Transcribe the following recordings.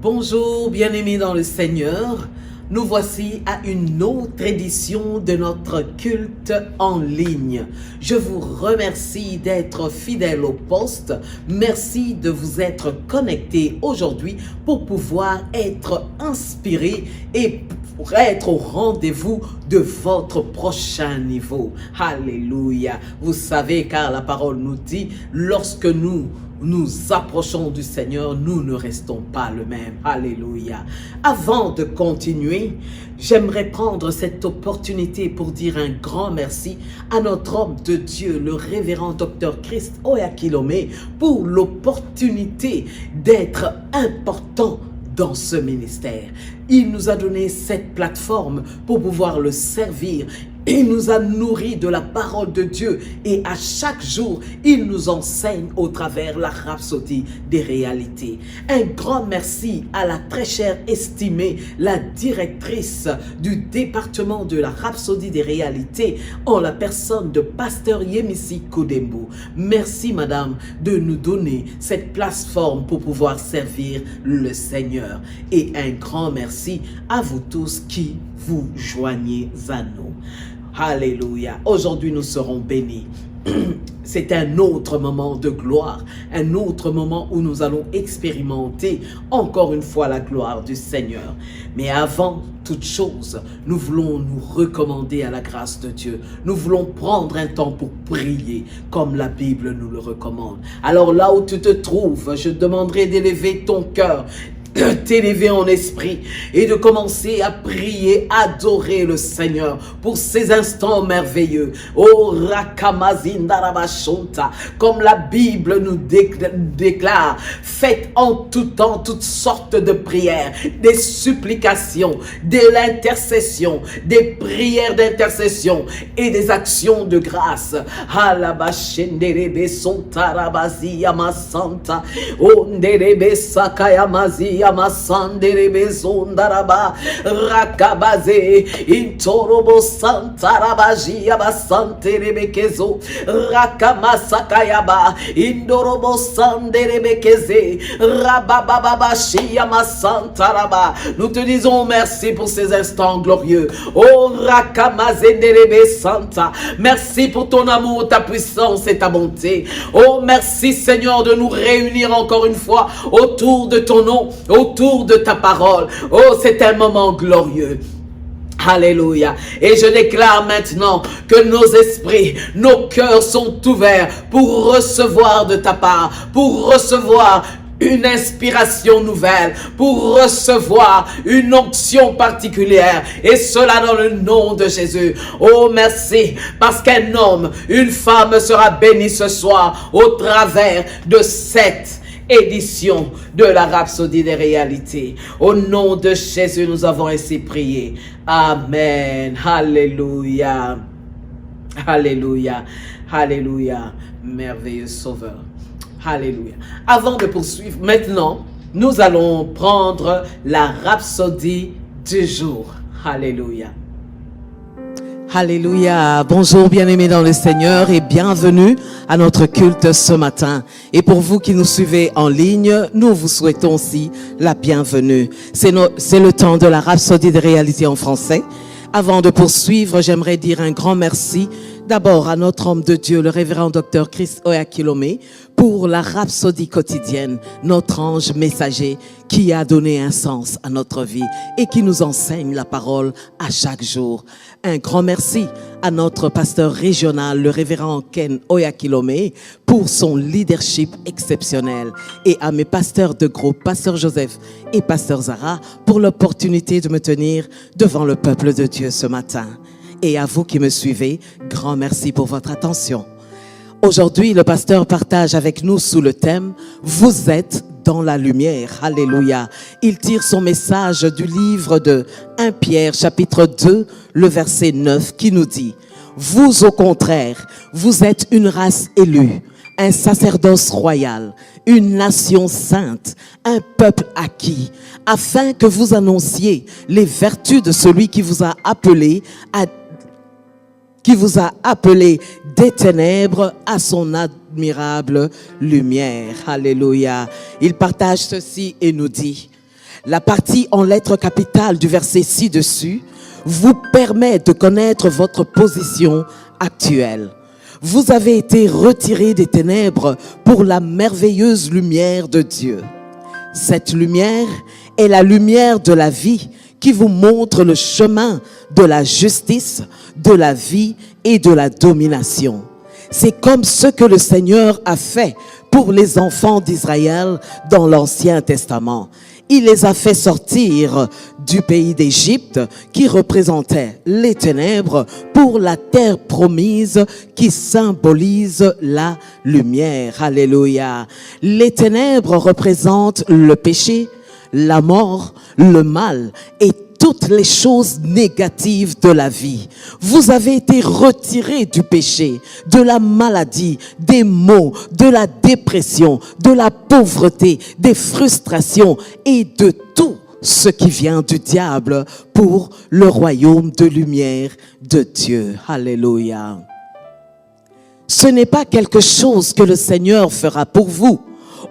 Bonjour, bien-aimés dans le Seigneur. Nous voici à une autre édition de notre culte en ligne. Je vous remercie d'être fidèles au poste. Merci de vous être connectés aujourd'hui pour pouvoir être inspirés et pour être au rendez-vous de votre prochain niveau. Alléluia. Vous savez, car la parole nous dit, lorsque nous approchons du Seigneur, nous ne restons pas le même. Alléluia. Avant de continuer, j'aimerais prendre cette opportunité pour dire un grand merci à notre homme de Dieu, le révérend Dr. Christ Oyakilome, pour l'opportunité d'être important dans ce ministère. Il nous a donné cette plateforme pour pouvoir le servir. Il nous a nourris de la parole de Dieu et à chaque jour, il nous enseigne au travers la rhapsodie des réalités. Un grand merci à la très chère estimée, la directrice du département de la rhapsodie des réalités en la personne de Pasteur Yemisi Kodembo. Merci madame de nous donner cette plateforme pour pouvoir servir le Seigneur. Et un grand merci à vous tous qui vous joignez à nous. Alléluia. Aujourd'hui, nous serons bénis. C'est un autre moment de gloire, un autre moment où nous allons expérimenter encore une fois la gloire du Seigneur. Mais avant toute chose, nous voulons nous recommander à la grâce de Dieu. Nous voulons prendre un temps pour prier comme la Bible nous le recommande. Alors là où tu te trouves, je demanderai d'élever ton cœur, de t'élever en esprit et de commencer à prier, adorer le Seigneur pour ces instants merveilleux. Oh Rakamazindarabashonta, comme la Bible nous déclare, faites en tout temps toutes sortes de prières, des supplications, de l'intercession, des prières d'intercession et des actions de grâce. Halabashenderebe sontarabazi yamasanta, onderebe sakayamazi Yamasandere bezondaraba rakabaze intorobo santarabaji yabasantere bekezo rakamasakayaba indorobo sandere bekeze rababababashi yamasantaraba. Nous te disons merci pour ces instants glorieux. Oh rakamazendere santa, merci pour ton amour, ta puissance et ta bonté. Oh merci Seigneur de nous réunir encore une fois autour de ton nom, autour de ta parole. Oh, c'est un moment glorieux. Alléluia. Et je déclare maintenant que nos esprits, nos cœurs sont ouverts pour recevoir de ta part, pour recevoir une inspiration nouvelle, pour recevoir une onction particulière, et cela dans le nom de Jésus. Oh merci, parce qu'un homme, une femme sera béni ce soir au travers de cette édition de la rhapsodie des réalités. Au nom de Jésus, nous avons ainsi prié. Amen. Alléluia. Alléluia. Alléluia. Merveilleux Sauveur. Alléluia. Avant de poursuivre, maintenant, nous allons prendre la rhapsodie du jour. Alléluia. Alléluia. Bonjour bien-aimés dans le Seigneur et bienvenue à notre culte ce matin. Et pour vous qui nous suivez en ligne, nous vous souhaitons aussi la bienvenue. C'est le temps de la rhapsodie de réalité en français. Avant de poursuivre, j'aimerais dire un grand merci d'abord à notre homme de Dieu, le révérend Dr. Christ Oyakilome, pour la rhapsodie quotidienne, notre ange messager qui a donné un sens à notre vie et qui nous enseigne la parole à chaque jour. Un grand merci à notre pasteur régional, le révérend Ken Oyakilome, pour son leadership exceptionnel, et à mes pasteurs de groupe, pasteur Joseph et pasteur Zara, pour l'opportunité de me tenir devant le peuple de Dieu ce matin. Et à vous qui me suivez, grand merci pour votre attention. Aujourd'hui, le pasteur partage avec nous sous le thème « Vous êtes dans la lumière ». Alléluia. Il tire son message du livre de 1 Pierre, chapitre 2, le verset 9, qui nous dit « Vous, au contraire, vous êtes une race élue, un sacerdoce royal, une nation sainte, un peuple acquis, afin que vous annonciez les vertus de celui qui vous a appelé des ténèbres à son admirable lumière. Alléluia. Il partage ceci et nous dit: La partie en lettres capitales du verset ci-dessus vous permet de connaître votre position actuelle. Vous avez été retirés des ténèbres pour la merveilleuse lumière de Dieu. Cette lumière est la lumière de la vie qui vous montre le chemin de la justice, de la vie et de la domination. C'est comme ce que le Seigneur a fait pour les enfants d'Israël dans l'Ancien Testament. Il les a fait sortir du pays d'Égypte qui représentait les ténèbres pour la terre promise qui symbolise la lumière. Alléluia. Les ténèbres représentent le péché, la mort, le mal et toutes les choses négatives de la vie. Vous avez été retirés du péché, de la maladie, des maux, de la dépression, de la pauvreté, des frustrations et de tout ce qui vient du diable pour le royaume de lumière de Dieu. Alléluia. Ce n'est pas quelque chose que le Seigneur fera pour vous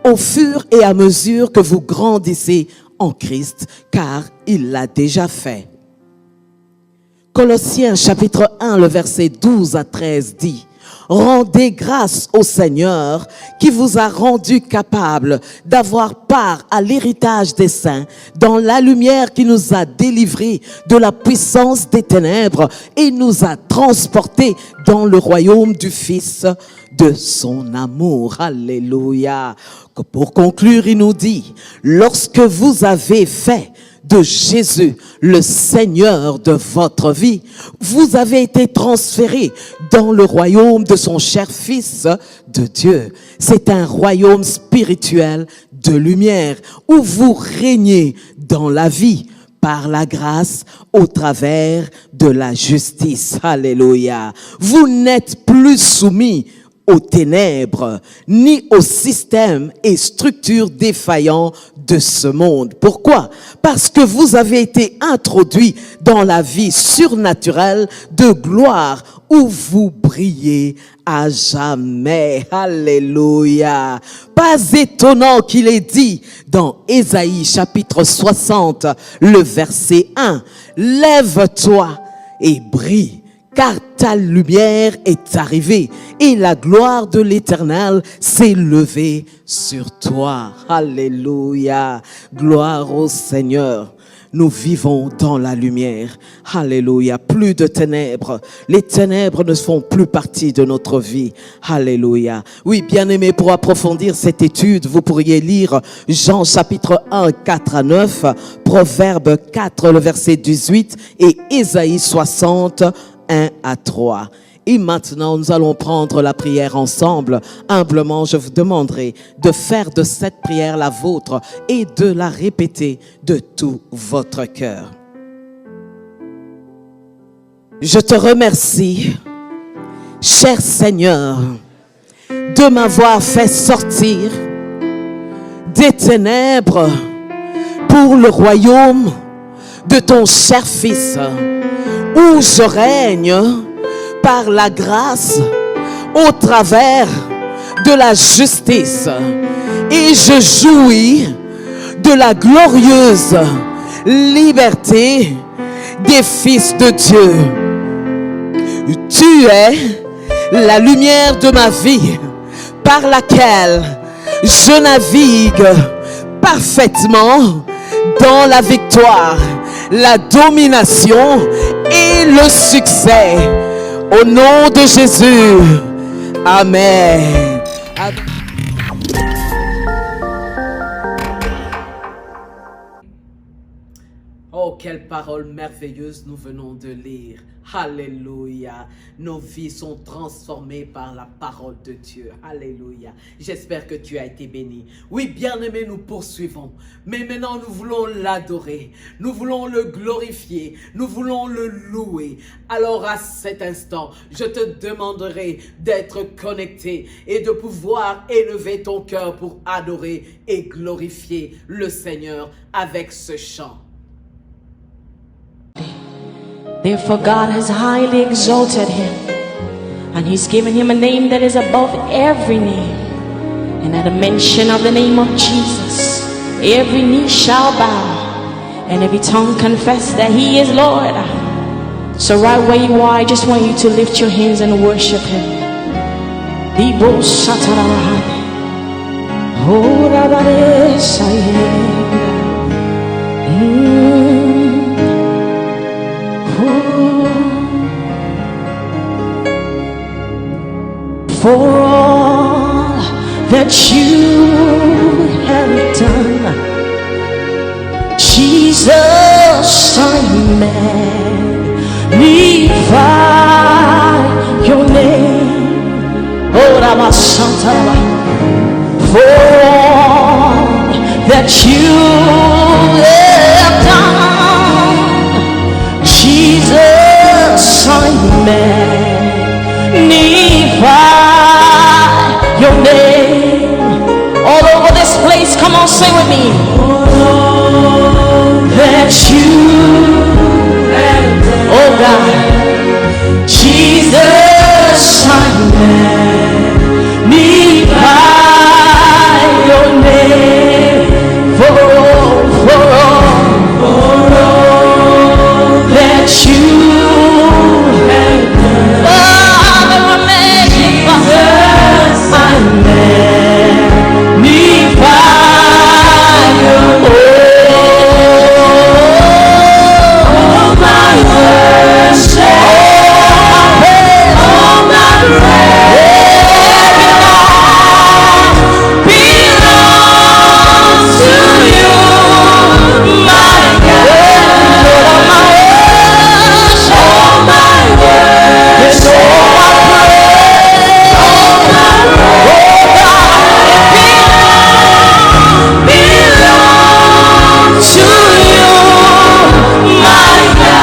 au fur et à mesure que vous grandissez en Christ, car il l'a déjà fait. Colossiens chapitre 1, le verset 12 à 13 dit: rendez grâce au Seigneur qui vous a rendu capable d'avoir part à l'héritage des saints dans la lumière qui nous a délivrés de la puissance des ténèbres et nous a transportés dans le royaume du Fils de son amour. Alléluia. Pour conclure, il nous dit: lorsque vous avez fait de Jésus le Seigneur de votre vie, vous avez été transférés dans le royaume de son cher Fils de Dieu. C'est un royaume spirituel de lumière où vous régnez dans la vie par la grâce au travers de la justice. Alléluia. Vous n'êtes plus soumis aux ténèbres, ni aux systèmes et structures défaillants de ce monde. Pourquoi? Parce que vous avez été introduits dans la vie surnaturelle de gloire où vous brillez à jamais. Alléluia. Pas étonnant qu'il est dit dans Ésaïe chapitre 60, le verset 1, lève-toi et brille, car ta lumière est arrivée et la gloire de l'Éternel s'est levée sur toi. Alléluia. Gloire au Seigneur. Nous vivons dans la lumière. Alléluia. Plus de ténèbres. Les ténèbres ne font plus partie de notre vie. Alléluia. Oui, bien-aimés, pour approfondir cette étude, vous pourriez lire Jean chapitre 1, 4 à 9, Proverbe 4, le verset 18 et Ésaïe 60, 1 à 3. Et maintenant, nous allons prendre la prière ensemble. Humblement, je vous demanderai de faire de cette prière la vôtre et de la répéter de tout votre cœur. Je te remercie, cher Seigneur, de m'avoir fait sortir des ténèbres pour le royaume de ton cher Fils, où je règne par la grâce au travers de la justice et je jouis de la glorieuse liberté des fils de Dieu. Tu es la lumière de ma vie par laquelle je navigue parfaitement dans la victoire, la domination et le succès. Au nom de Jésus. Amen. Oh, quelle parole merveilleuse nous venons de lire. Alléluia. Nos vies sont transformées par la parole de Dieu. Alléluia. J'espère que tu as été béni. Oui, bien-aimé, nous poursuivons. Mais maintenant, nous voulons l'adorer. Nous voulons le glorifier. Nous voulons le louer. Alors, à cet instant, je te demanderai d'être connecté et de pouvoir élever ton cœur pour adorer et glorifier le Seigneur avec ce chant. Therefore God has highly exalted him, and he's given him a name that is above every name. And at the mention of the name of Jesus, every knee shall bow, and every tongue confess that He is Lord. So right where you are, I just want you to lift your hands and worship Him. Bibo Satarahane. Oh, Rabare for all that you have done, Jesus, I magnify your name. Oh, Ramasanta, for all that you have done, Jesus, I magnify your name. All over this place, come on, sing with me. All that you have done, oh God, Jesus, I magnify your name. For all that you have done, oh, I magnify your name. All my worship, all my belongs to you, my God. All my worship, all my praise, all my belongs to you, my God.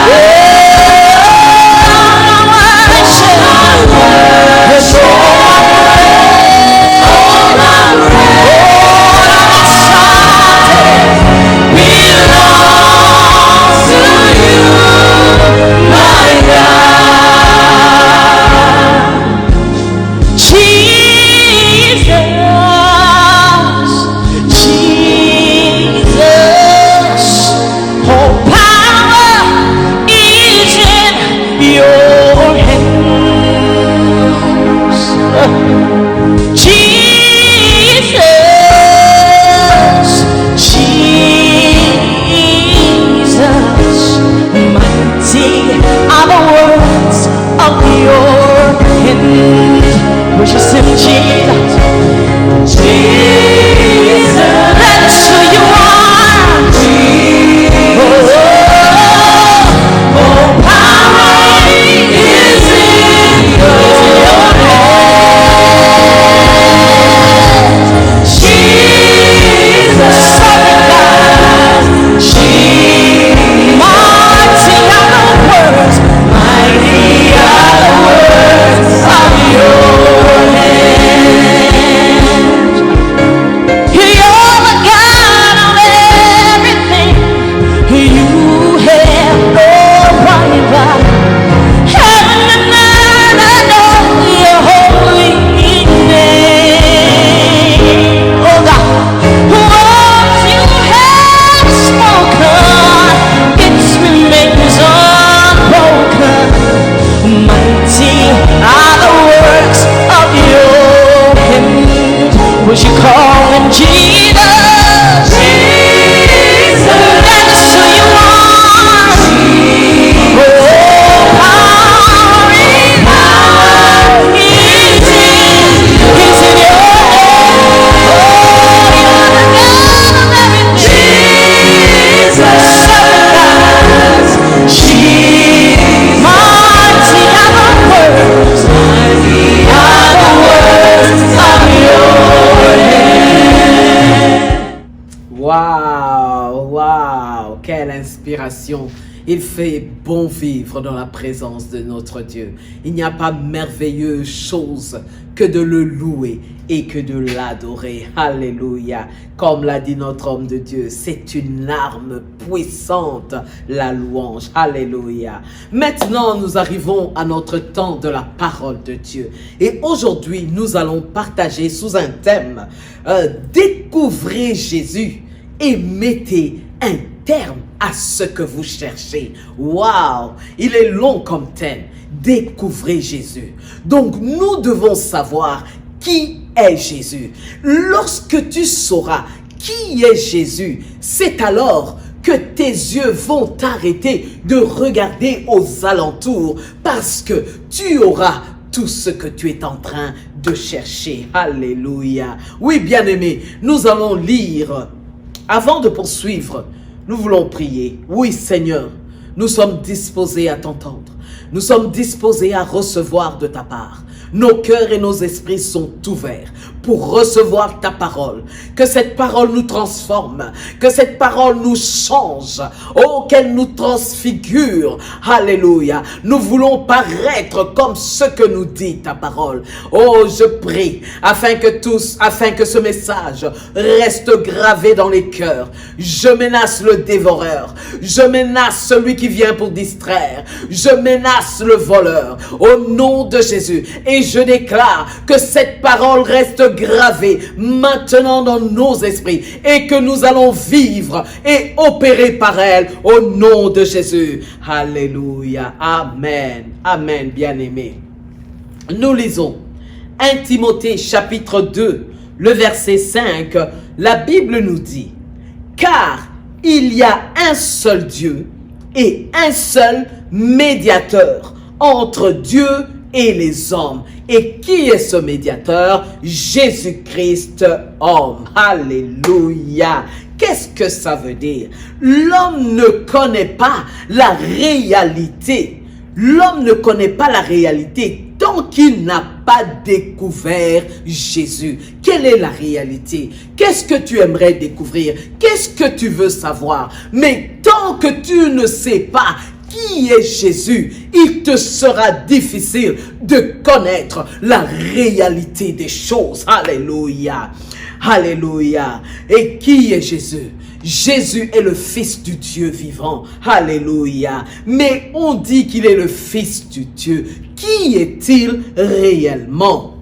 Was you calling Jesus? Jesus, that's who you are. Oh, power is in your name. Jesus, Jesus, mighty are the words of your. Waouh, waouh, quelle inspiration. Il fait bon vivre dans la présence de notre Dieu. Il n'y a pas merveilleuse chose que de le louer et que de l'adorer. Alléluia. Comme l'a dit notre homme de Dieu, c'est une arme puissante, la louange. Alléluia. Maintenant, nous arrivons à notre temps de la parole de Dieu. Et aujourd'hui, nous allons partager sous un thème, découvrez Jésus et mettez un terme à ce que vous cherchez. Waouh, il est long comme thème. Découvrez Jésus. Donc nous devons savoir qui est Jésus. Lorsque tu sauras qui est Jésus, c'est alors que tes yeux vont t'arrêter de regarder aux alentours parce que tu auras tout ce que tu es en train de chercher. Alléluia. Oui, bien-aimés, nous allons lire. Avant de poursuivre, nous voulons prier. Oui, Seigneur, nous sommes disposés à t'entendre. Nous sommes disposés à recevoir de ta part. Nos cœurs et nos esprits sont ouverts pour recevoir ta parole. Que cette parole nous transforme, que cette parole nous change, oh, qu'elle nous transfigure. Alléluia. Nous voulons paraître comme ce que nous dit ta parole. Oh, je prie afin que ce message reste gravé dans les cœurs. Je menace le dévoreur. Je menace celui qui vient pour distraire. Je menace le voleur au nom de Jésus. Et je déclare que cette parole reste gravée maintenant dans nos esprits et que nous allons vivre et opérer par elle au nom de Jésus. Alléluia. Amen. Amen, bien-aimés. Nous lisons 1 Timothée chapitre 2, le verset 5. La Bible nous dit: car il y a un seul Dieu et un seul médiateur entre Dieu et les hommes. Et qui est ce médiateur? Jésus-Christ, homme. Alléluia. Qu'est-ce que ça veut dire? L'homme ne connaît pas la réalité. L'homme ne connaît pas la réalité tant qu'il n'a pas découvert Jésus. Quelle est la réalité? Qu'est-ce que tu aimerais découvrir? Qu'est-ce que tu veux savoir? Mais tant que tu ne sais pas qui est Jésus, il te sera difficile de connaître la réalité des choses. Alléluia. Alléluia. Et qui est Jésus? Jésus est le Fils du Dieu vivant. Alléluia. Mais on dit qu'il est le Fils du Dieu. Qui est-il réellement?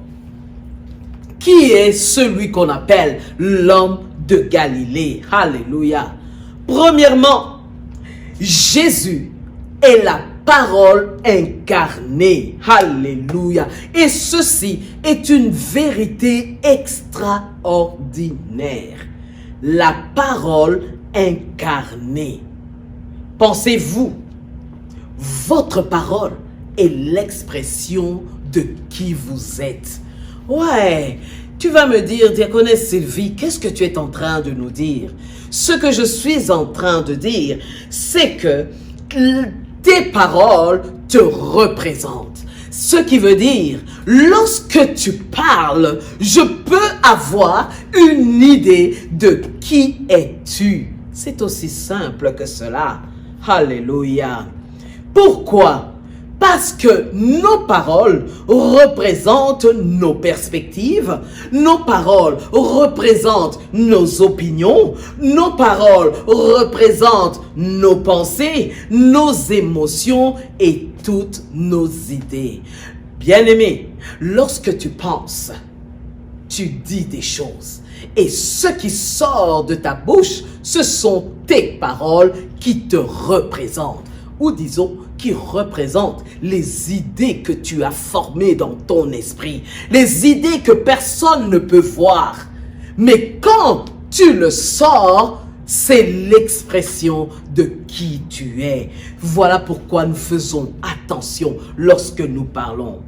Qui est celui qu'on appelle l'homme de Galilée? Alléluia. Premièrement, Jésus est la parole incarnée. Alléluia. Et ceci est une vérité extraordinaire. La parole incarnée. Pensez-vous, votre parole est l'expression de qui vous êtes. Ouais, tu vas me dire, diaconesse Sylvie, qu'est-ce que tu es en train de nous dire? Ce que je suis en train de dire, c'est que tes paroles te représentent. Ce qui veut dire, lorsque tu parles, je peux avoir une idée de qui es-tu. C'est aussi simple que cela. Alléluia. Pourquoi? Parce que nos paroles représentent nos perspectives, nos paroles représentent nos opinions, nos paroles représentent nos pensées, nos émotions et toutes nos idées. Bien-aimé, lorsque tu penses, tu dis des choses. Et ce qui sort de ta bouche, ce sont tes paroles qui te représentent. Ou disons, qui représentent les idées que tu as formées dans ton esprit. Les idées que personne ne peut voir. Mais quand tu le sors, c'est l'expression de qui tu es. Voilà pourquoi nous faisons attention lorsque nous parlons.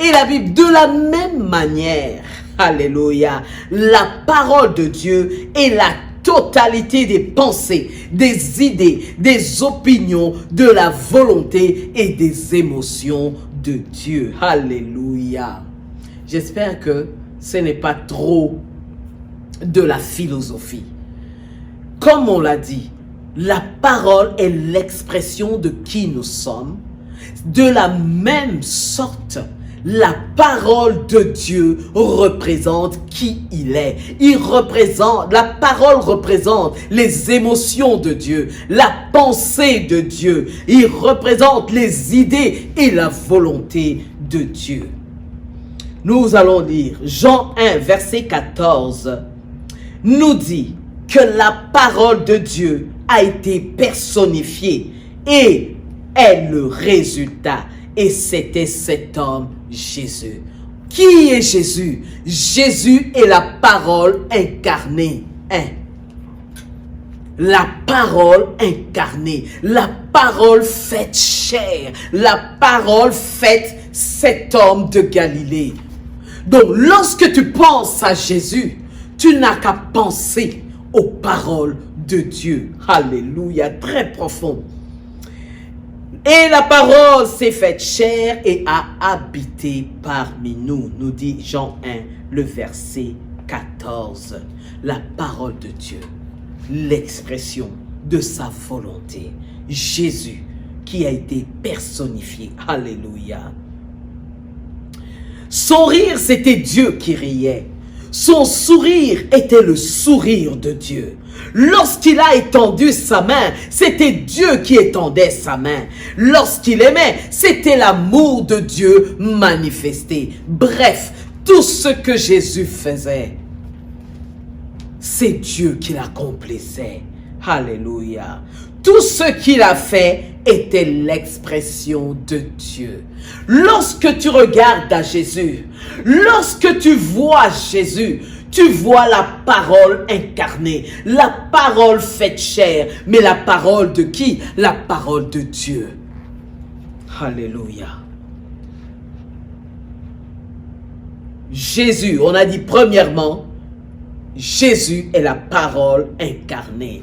Et la Bible, de la même manière, alléluia, la parole de Dieu est la totalité des pensées, des idées, des opinions, de la volonté et des émotions de Dieu. Alléluia. J'espère que ce n'est pas trop de la philosophie. Comme on l'a dit, la parole est l'expression de qui nous sommes. De la même sorte, la parole de Dieu représente qui il est. La parole représente les émotions de Dieu, la pensée de Dieu. Il représente les idées et la volonté de Dieu. Nous allons lire Jean 1, verset 14, nous dit que la parole de Dieu a été personnifié et est le résultat. Et c'était cet homme, Jésus. Qui est Jésus? Jésus est la parole incarnée. La parole incarnée, la parole faite chair, la parole faite cet homme de Galilée. Donc lorsque tu penses à Jésus, tu n'as qu'à penser aux paroles de Dieu. Alléluia, très profond. Et la parole s'est faite chair et a habité parmi nous, nous dit Jean 1, le verset 14. La parole de Dieu, l'expression de sa volonté. Jésus qui a été personnifié. Alléluia. Son rire, c'était Dieu qui riait. Son sourire était le sourire de Dieu. Lorsqu'il a étendu sa main, c'était Dieu qui étendait sa main. Lorsqu'il aimait, c'était l'amour de Dieu manifesté. Bref, tout ce que Jésus faisait, c'est Dieu qui l'accomplissait. Alléluia. Tout ce qu'il a fait était l'expression de Dieu. Lorsque tu regardes à Jésus, lorsque tu vois Jésus, tu vois la parole incarnée, la parole faite chair. Mais la parole de qui? La parole de Dieu. Alléluia. Jésus, on a dit premièrement, Jésus est la parole incarnée.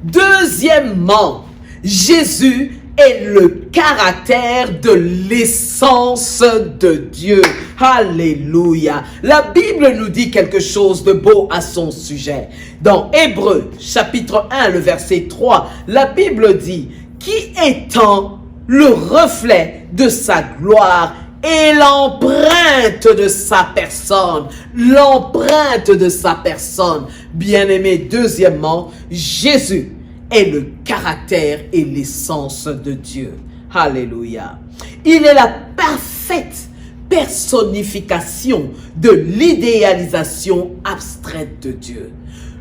Deuxièmement, Jésus est le caractère de l'essence de Dieu. Alléluia. La Bible nous dit quelque chose de beau à son sujet. Dans Hébreux, chapitre 1, le verset 3, la Bible dit, qui étant le reflet de sa gloire et l'empreinte de sa personne. L'empreinte de sa personne. Bien-aimé, deuxièmement, Jésus est le caractère et l'essence de Dieu. Alléluia. Il est la parfaite personnification de l'idéalisation abstraite de Dieu.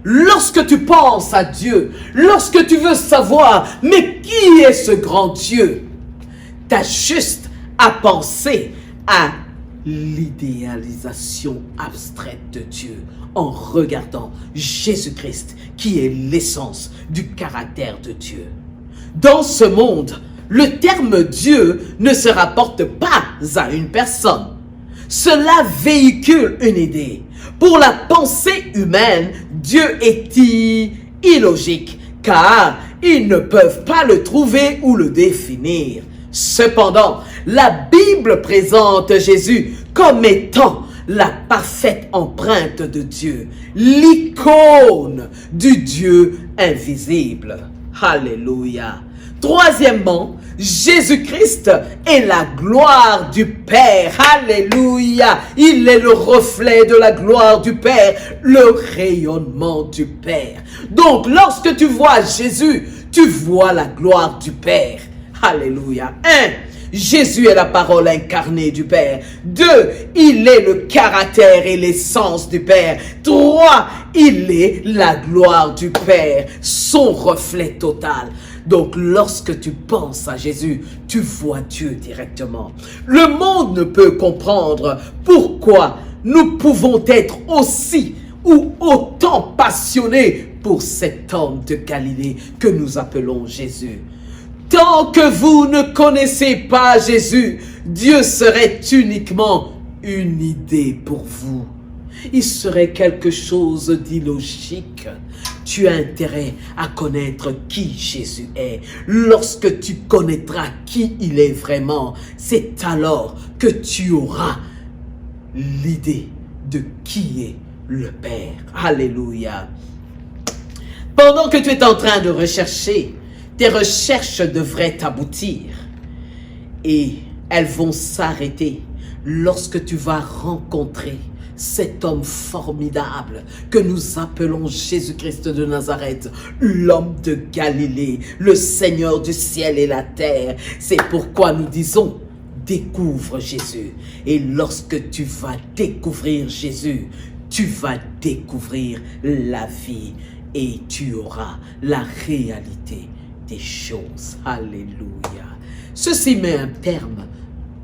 Lorsque tu penses à Dieu, lorsque tu veux savoir, mais qui est ce grand Dieu? Tu as juste à penser à l'idéalisation abstraite de Dieu en regardant Jésus-Christ qui est l'essence du caractère de Dieu. Dans ce monde, le terme Dieu ne se rapporte pas à une personne. Cela véhicule une idée. Pour la pensée humaine, Dieu est illogique car ils ne peuvent pas le trouver ou le définir. Cependant, la Bible présente Jésus comme étant la parfaite empreinte de Dieu, l'icône du Dieu invisible. Alléluia. Troisièmement, Jésus-Christ est la gloire du Père. Alléluia. Il est le reflet de la gloire du Père, le rayonnement du Père. Donc, lorsque tu vois Jésus, tu vois la gloire du Père. Alléluia. 1. Jésus est la parole incarnée du Père. 2. Il est le caractère et l'essence du Père. 3. Il est la gloire du Père, son reflet total. Donc, lorsque tu penses à Jésus, tu vois Dieu directement. Le monde ne peut comprendre pourquoi nous pouvons être aussi ou autant passionnés pour cet homme de Galilée que nous appelons Jésus. Tant que vous ne connaissez pas Jésus, Dieu serait uniquement une idée pour vous. Il serait quelque chose d'illogique. Tu as intérêt à connaître qui Jésus est. Lorsque tu connaîtras qui il est vraiment, c'est alors que tu auras l'idée de qui est le Père. Alléluia. Pendant que tu es en train de rechercher, tes recherches devraient aboutir et elles vont s'arrêter lorsque tu vas rencontrer cet homme formidable que nous appelons Jésus-Christ de Nazareth, l'homme de Galilée, le Seigneur du ciel et la terre. C'est pourquoi nous disons, découvre Jésus. Et lorsque tu vas découvrir Jésus, tu vas découvrir la vie et tu auras la réalité des choses. Alléluia. Ceci met un terme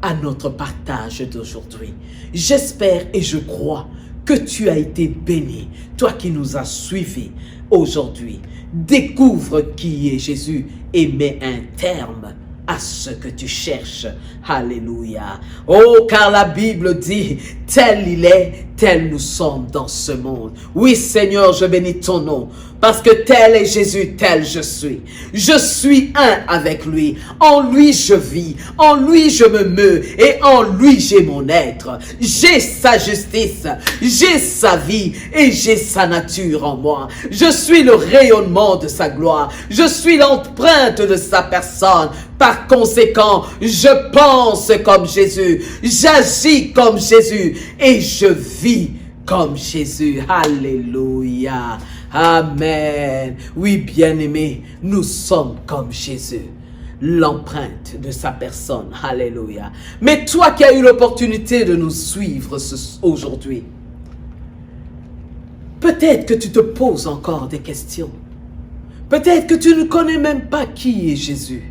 à notre partage d'aujourd'hui. J'espère et je crois que tu as été béni, toi qui nous as suivis aujourd'hui. Découvre qui est Jésus et mets un terme à ce que tu cherches. Alléluia. Oh, car la Bible dit, tel il est, tel nous sommes dans ce monde. Oui, Seigneur, je bénis ton nom, parce que tel est Jésus, tel je suis. Je suis un avec lui. En lui je vis, en lui je me meus, et en lui j'ai mon être. J'ai sa justice, j'ai sa vie, et j'ai sa nature en moi. Je suis le rayonnement de sa gloire. Je suis l'empreinte de sa personne. Par conséquent, je pense comme Jésus, j'agis comme Jésus et je vis comme Jésus. Alléluia. Amen. Oui, bien-aimés, nous sommes comme Jésus, l'empreinte de sa personne. Alléluia. Mais toi qui as eu l'opportunité de nous suivre aujourd'hui, peut-être que tu te poses encore des questions. Peut-être que tu ne connais même pas qui est Jésus.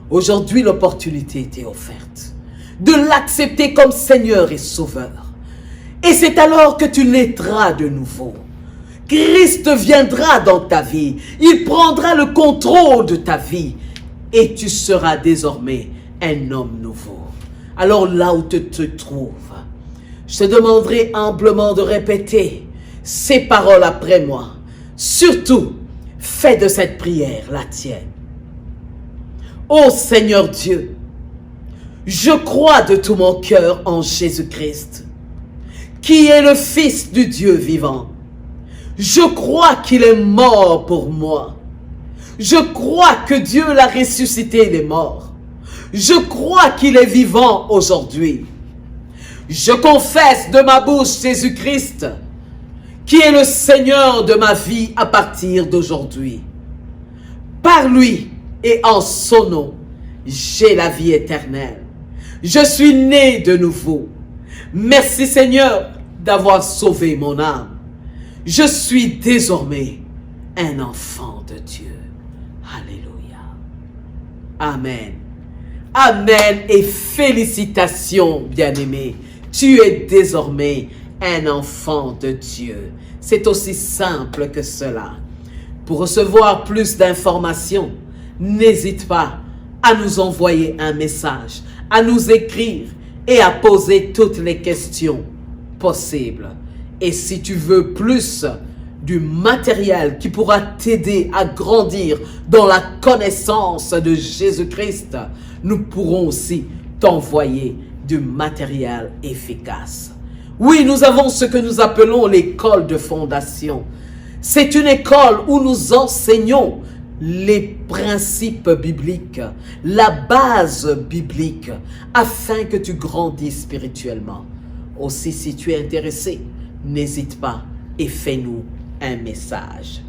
Aujourd'hui, l'opportunité t'est offerte de l'accepter comme Seigneur et Sauveur. Et c'est alors que tu naîtras de nouveau. Christ viendra dans ta vie. Il prendra le contrôle de ta vie. Et tu seras désormais un homme nouveau. Alors là où tu te trouves, je te demanderai humblement de répéter ces paroles après moi. Surtout, fais de cette prière la tienne. Ô Seigneur Dieu, je crois de tout mon cœur en Jésus-Christ, qui est le Fils du Dieu vivant. Je crois qu'il est mort pour moi. Je crois que Dieu l'a ressuscité les morts. Je crois qu'il est vivant aujourd'hui. Je confesse de ma bouche Jésus-Christ, qui est le Seigneur de ma vie à partir d'aujourd'hui. Par lui, et en son nom, j'ai la vie éternelle. Je suis né de nouveau. Merci Seigneur d'avoir sauvé mon âme. Je suis désormais un enfant de Dieu. Alléluia. Amen. Amen et félicitations, bien-aimé. Tu es désormais un enfant de Dieu. C'est aussi simple que cela. Pour recevoir plus d'informations, n'hésite pas à nous envoyer un message, à nous écrire et à poser toutes les questions possibles. Et si tu veux plus du matériel qui pourra t'aider à grandir dans la connaissance de Jésus-Christ, nous pourrons aussi t'envoyer du matériel efficace. Oui, nous avons ce que nous appelons l'école de fondation. C'est une école où nous enseignons les principes bibliques, la base biblique, afin que tu grandisses spirituellement. Aussi, si tu es intéressé, n'hésite pas et fais-nous un message.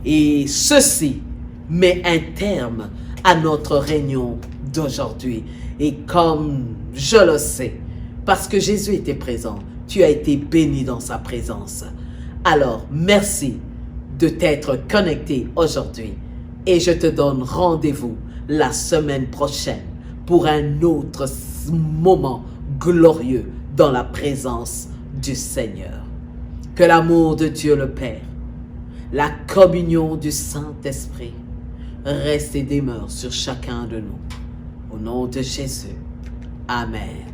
Et ceci met un terme à notre réunion d'aujourd'hui. Et comme je le sais, parce que Jésus était présent, tu as été béni dans sa présence. Alors, merci de t'être connecté aujourd'hui. Et je te donne rendez-vous la semaine prochaine pour un autre moment glorieux dans la présence du Seigneur. Que l'amour de Dieu le Père, la communion du Saint-Esprit reste et demeure sur chacun de nous. Au nom de Jésus. Amen.